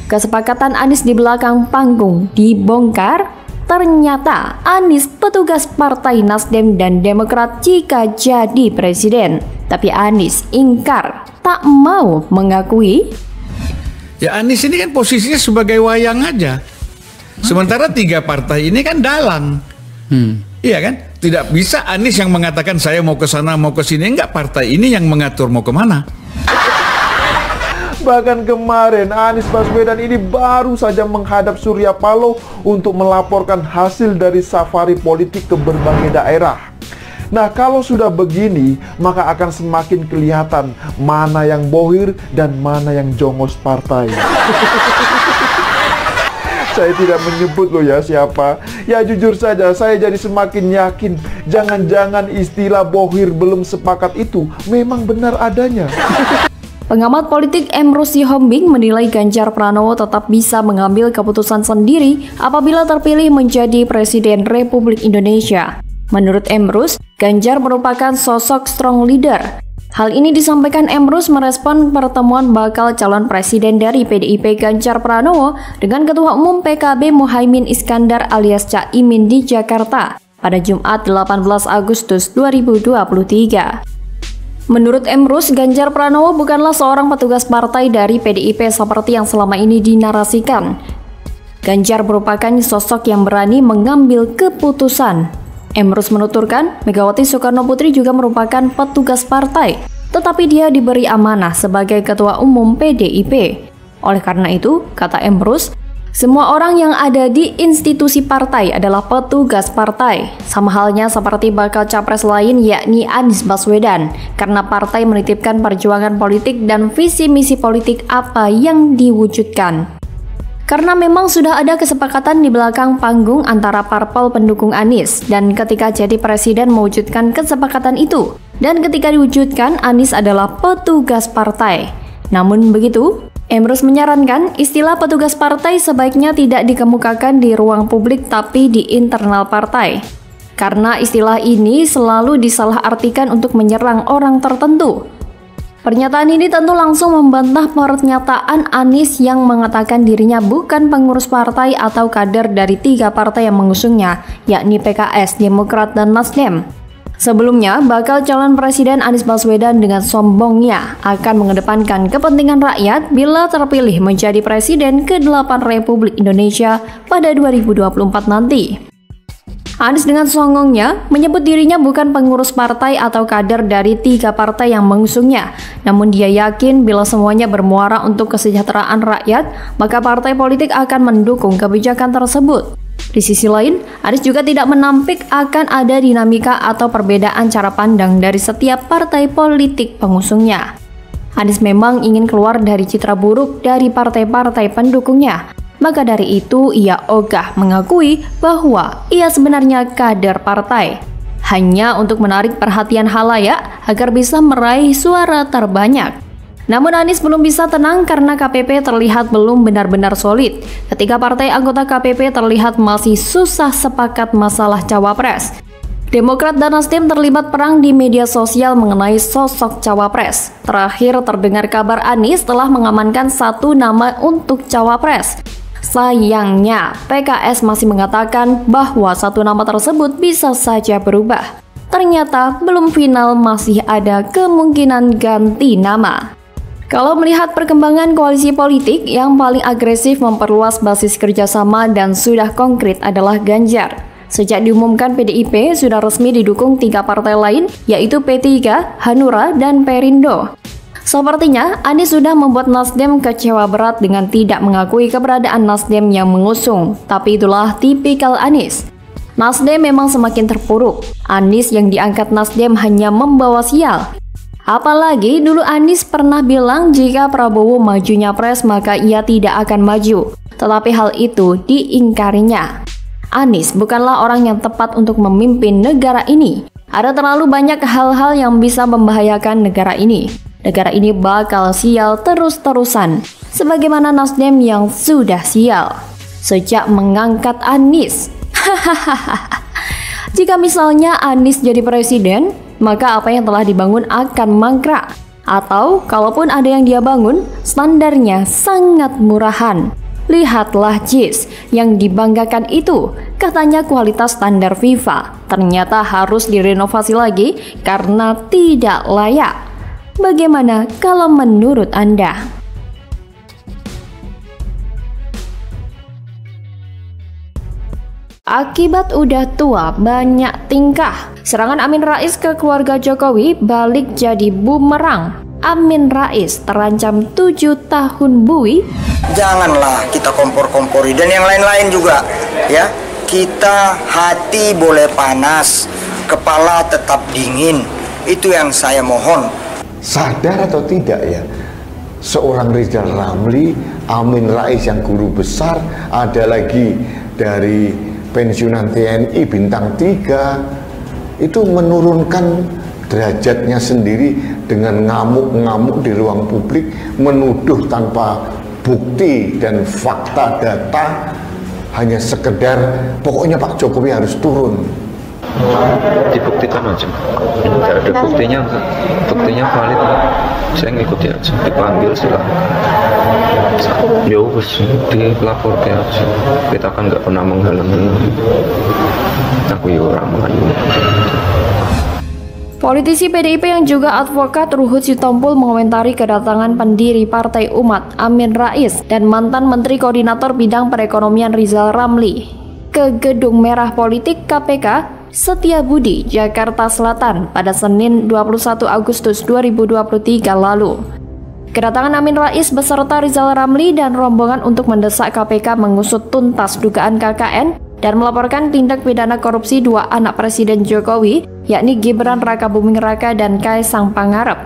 Kesepakatan Anies di belakang panggung dibongkar. Ternyata Anies petugas Partai Nasdem dan Demokrat jika jadi presiden. Tapi Anies ingkar, tak mau mengakui. Ya Anies ini kan posisinya sebagai wayang aja. Sementara 3 partai ini kan dalang. Iya kan? Tidak bisa Anies yang mengatakan saya mau ke sana, mau ke sini. Enggak, partai ini yang mengatur mau kemana. Bahkan kemarin Anies Baswedan ini baru saja menghadap Surya Paloh untuk melaporkan hasil dari safari politik ke berbagai daerah. Nah, kalau sudah begini, maka akan semakin kelihatan mana yang bohir dan mana yang jongos partai. Saya tidak menyebut loh ya siapa. Ya jujur saja, saya jadi semakin yakin jangan-jangan istilah bohir belum sepakat itu memang benar adanya. Pengamat politik Emrus Sihombing menilai Ganjar Pranowo tetap bisa mengambil keputusan sendiri apabila terpilih menjadi Presiden Republik Indonesia. Menurut Emrus, Ganjar merupakan sosok strong leader. Hal ini disampaikan Emrus merespon pertemuan bakal calon presiden dari PDIP Ganjar Pranowo dengan Ketua Umum PKB Muhaimin Iskandar alias Cak Imin di Jakarta pada Jumat 18 Agustus 2023. Menurut Emrus, Ganjar Pranowo bukanlah seorang petugas partai dari PDIP seperti yang selama ini dinarasikan. Ganjar merupakan sosok yang berani mengambil keputusan. Emrus menuturkan, Megawati Soekarno Putri juga merupakan petugas partai, tetapi dia diberi amanah sebagai Ketua Umum PDIP. Oleh karena itu, kata Emrus, semua orang yang ada di institusi partai adalah petugas partai, sama halnya seperti bakal capres lain yakni Anies Baswedan, karena partai menitipkan perjuangan politik dan visi misi politik apa yang diwujudkan. Karena memang sudah ada kesepakatan di belakang panggung antara parpol pendukung Anies, dan ketika jadi presiden mewujudkan kesepakatan itu, dan ketika diwujudkan Anies adalah petugas partai. Namun begitu, Emrus menyarankan istilah petugas partai sebaiknya tidak dikemukakan di ruang publik tapi di internal partai. Karena istilah ini selalu disalahartikan untuk menyerang orang tertentu. Pernyataan ini tentu langsung membantah pernyataan Anies yang mengatakan dirinya bukan pengurus partai atau kader dari 3 partai yang mengusungnya, yakni PKS, Demokrat, dan Nasdem. Sebelumnya, bakal calon presiden Anies Baswedan dengan sombongnya akan mengedepankan kepentingan rakyat bila terpilih menjadi presiden ke-8 Republik Indonesia pada 2024 nanti. Anies dengan songongnya menyebut dirinya bukan pengurus partai atau kader dari 3 partai yang mengusungnya. Namun dia yakin bila semuanya bermuara untuk kesejahteraan rakyat, maka partai politik akan mendukung kebijakan tersebut. Di sisi lain, Anies juga tidak menampik akan ada dinamika atau perbedaan cara pandang dari setiap partai politik pengusungnya. Anies memang ingin keluar dari citra buruk dari partai-partai pendukungnya. Maka dari itu, ia ogah mengakui bahwa ia sebenarnya kader partai, hanya untuk menarik perhatian halayak agar bisa meraih suara terbanyak. Namun Anies belum bisa tenang karena KPP terlihat belum benar-benar solid. Ketika partai anggota KPP terlihat masih susah sepakat masalah cawapres. Demokrat dan Nasdem terlibat perang di media sosial mengenai sosok cawapres. Terakhir terdengar kabar Anies telah mengamankan 1 nama untuk cawapres. Sayangnya, PKS masih mengatakan bahwa 1 nama tersebut bisa saja berubah. Ternyata belum final, masih ada kemungkinan ganti nama. Kalau melihat perkembangan koalisi politik, yang paling agresif memperluas basis kerjasama dan sudah konkret adalah Ganjar. Sejak diumumkan PDIP sudah resmi didukung 3 partai lain, yaitu P3, Hanura, dan Perindo. Sepertinya Anies sudah membuat Nasdem kecewa berat dengan tidak mengakui keberadaan Nasdem yang mengusung. Tapi itulah tipikal Anies. Nasdem memang semakin terpuruk. Anies yang diangkat Nasdem hanya membawa sial. Apalagi dulu Anies pernah bilang jika Prabowo maju nyapres maka ia tidak akan maju. Tetapi hal itu diingkarinya. Anies bukanlah orang yang tepat untuk memimpin negara ini. Ada terlalu banyak hal-hal yang bisa membahayakan negara ini. Negara ini bakal sial terus-terusan, sebagaimana Nasdem yang sudah sial sejak mengangkat Anies. Jika misalnya Anies jadi presiden, maka apa yang telah dibangun akan mangkrak. Atau kalaupun ada yang dia bangun, standarnya sangat murahan. Lihatlah JIS yang dibanggakan itu, katanya kualitas standar FIFA, ternyata harus direnovasi lagi karena tidak layak. Bagaimana kalau menurut Anda? Akibat udah tua, banyak tingkah. Serangan Amin Rais ke keluarga Jokowi balik jadi bumerang. Amin Rais terancam 7 tahun bui. Janganlah kita kompor-kompori dan yang lain-lain juga, ya. Kita hati boleh panas, kepala tetap dingin. Itu yang saya mohon. Sadar atau tidak ya, seorang Rizal Ramli, Amin Rais yang guru besar, ada lagi dari pensiunan TNI bintang 3, itu menurunkan derajatnya sendiri dengan ngamuk-ngamuk di ruang publik, menuduh tanpa bukti dan fakta data, hanya sekedar pokoknya Pak Jokowi harus turun. Dibuktikan aja, tidak ada buktinya valid, saya ngikuti aja, dipanggil silahkan. Ya wes, dilapor aja, kita kan nggak pernah menghalangi, aku ya orang menghalangi. Politisi PDIP yang juga advokat Ruhut Sitompul mengomentari kedatangan pendiri Partai Umat Amin Rais dan mantan Menteri Koordinator Bidang Perekonomian Rizal Ramli ke Gedung Merah Politik KPK Setiabudi, Jakarta Selatan pada Senin 21 Agustus 2023 lalu. Kedatangan Amin Rais beserta Rizal Ramli dan rombongan untuk mendesak KPK mengusut tuntas dugaan KKN dan melaporkan tindak pidana korupsi 2 anak Presiden Jokowi, yakni Gibran Rakabuming Raka dan Kaisang Pangarep.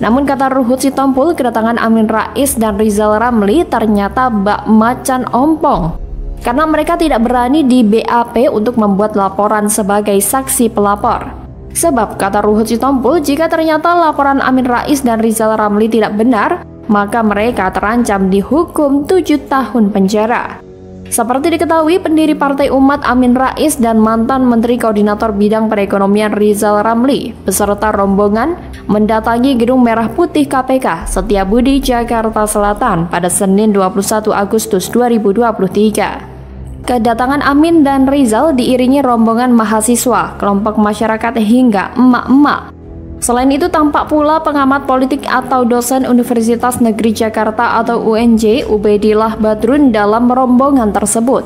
Namun kata Ruhut Sitompul, kedatangan Amin Rais dan Rizal Ramli ternyata bak macan ompong, karena mereka tidak berani di BAP untuk membuat laporan sebagai saksi pelapor. Sebab kata Ruhut Sitompul, jika ternyata laporan Amin Rais dan Rizal Ramli tidak benar, maka mereka terancam dihukum 7 tahun penjara. Seperti diketahui, pendiri Partai Umat Amin Rais dan mantan Menteri Koordinator Bidang Perekonomian Rizal Ramli beserta rombongan mendatangi Gedung Merah Putih KPK Setiabudi, Jakarta Selatan pada Senin 21 Agustus 2023. Kedatangan Amin dan Rizal diiringi rombongan mahasiswa, kelompok masyarakat hingga emak-emak. Selain itu tampak pula pengamat politik atau dosen Universitas Negeri Jakarta atau UNJ Ubedillah Badrun dalam rombongan tersebut.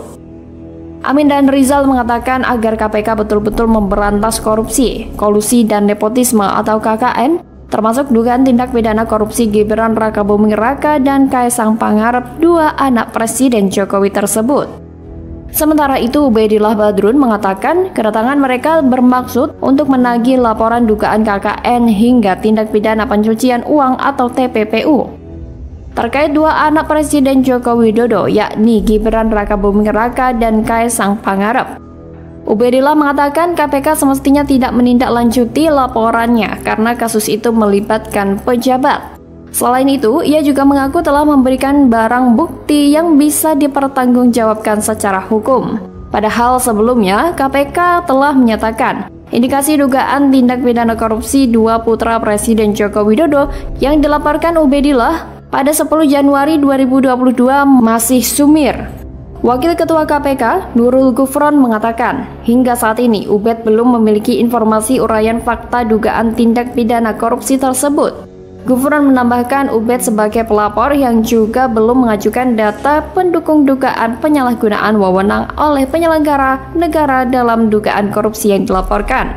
Amin dan Rizal mengatakan agar KPK betul-betul memberantas korupsi, kolusi dan nepotisme atau KKN, termasuk dugaan tindak pidana korupsi Gibran Rakabuming Raka dan Kaisang Pangarep, 2 anak Presiden Jokowi tersebut. Sementara itu, Ubedillah Badrun mengatakan kedatangan mereka bermaksud untuk menagih laporan dugaan KKN hingga tindak pidana pencucian uang atau TPPU terkait 2 anak Presiden Joko Widodo, yakni Gibran Rakabuming Raka dan Kaisang Pangarep. Ubedillah mengatakan KPK semestinya tidak menindaklanjuti laporannya karena kasus itu melibatkan pejabat. Selain itu, ia juga mengaku telah memberikan barang bukti yang bisa dipertanggungjawabkan secara hukum. Padahal sebelumnya, KPK telah menyatakan indikasi dugaan tindak pidana korupsi 2 putra Presiden Joko Widodo yang dilaporkan Ubedillah pada 10 Januari 2022 masih sumir. Wakil Ketua KPK, Nurul Gufron mengatakan, hingga saat ini Ubed belum memiliki informasi uraian fakta dugaan tindak pidana korupsi tersebut. Gufron menambahkan Ubed sebagai pelapor yang juga belum mengajukan data pendukung dugaan penyalahgunaan wewenang oleh penyelenggara negara dalam dugaan korupsi yang dilaporkan.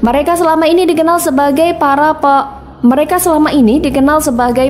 Mereka selama ini dikenal sebagai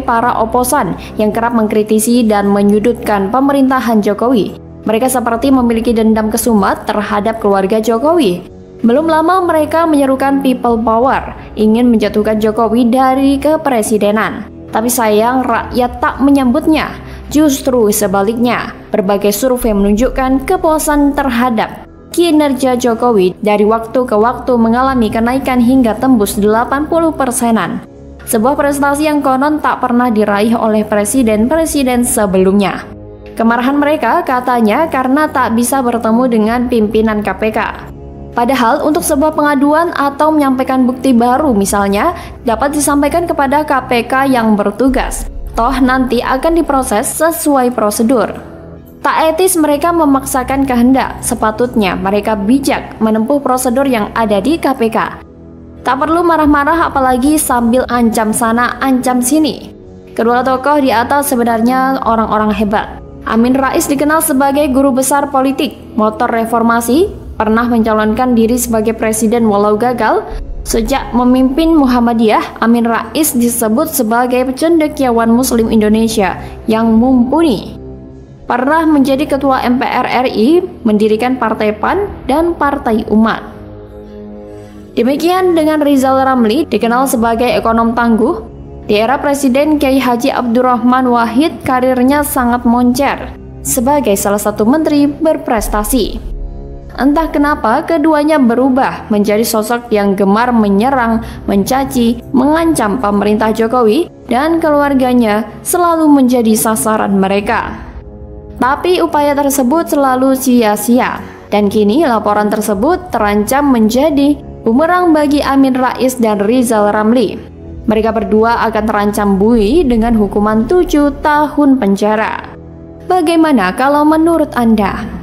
para oposan yang kerap mengkritisi dan menyudutkan pemerintahan Jokowi. Mereka seperti memiliki dendam kesumat terhadap keluarga Jokowi. Belum lama mereka menyerukan people power, ingin menjatuhkan Jokowi dari kepresidenan. Tapi sayang rakyat tak menyambutnya. Justru sebaliknya, berbagai survei menunjukkan kepuasan terhadap kinerja Jokowi dari waktu ke waktu mengalami kenaikan hingga tembus 80%-an. Sebuah prestasi yang konon tak pernah diraih oleh presiden-presiden sebelumnya. Kemarahan mereka katanya karena tak bisa bertemu dengan pimpinan KPK. Padahal untuk sebuah pengaduan atau menyampaikan bukti baru misalnya dapat disampaikan kepada KPK yang bertugas. toh nanti akan diproses sesuai prosedur. Tak etis mereka memaksakan kehendak, sepatutnya mereka bijak menempuh prosedur yang ada di KPK. Tak perlu marah-marah apalagi sambil ancam sana, ancam sini. Kedua tokoh di atas sebenarnya orang-orang hebat. Amin Rais dikenal sebagai guru besar politik, motor reformasi, pernah mencalonkan diri sebagai presiden walau gagal. Sejak memimpin Muhammadiyah, Amin Rais disebut sebagai cendekiawan Muslim Indonesia yang mumpuni. Pernah menjadi ketua MPR RI, mendirikan Partai PAN dan Partai Umat. Demikian dengan Rizal Ramli, dikenal sebagai ekonom tangguh. Di era Presiden Kiai Haji Abdurrahman Wahid, karirnya sangat moncer sebagai salah satu menteri berprestasi. Entah kenapa keduanya berubah menjadi sosok yang gemar menyerang, mencaci, mengancam pemerintah Jokowi dan keluarganya selalu menjadi sasaran mereka. Tapi upaya tersebut selalu sia-sia, dan kini laporan tersebut terancam menjadi bumerang bagi Amin Rais dan Rizal Ramli. Mereka berdua akan terancam buih dengan hukuman 7 tahun penjara. Bagaimana kalau menurut Anda?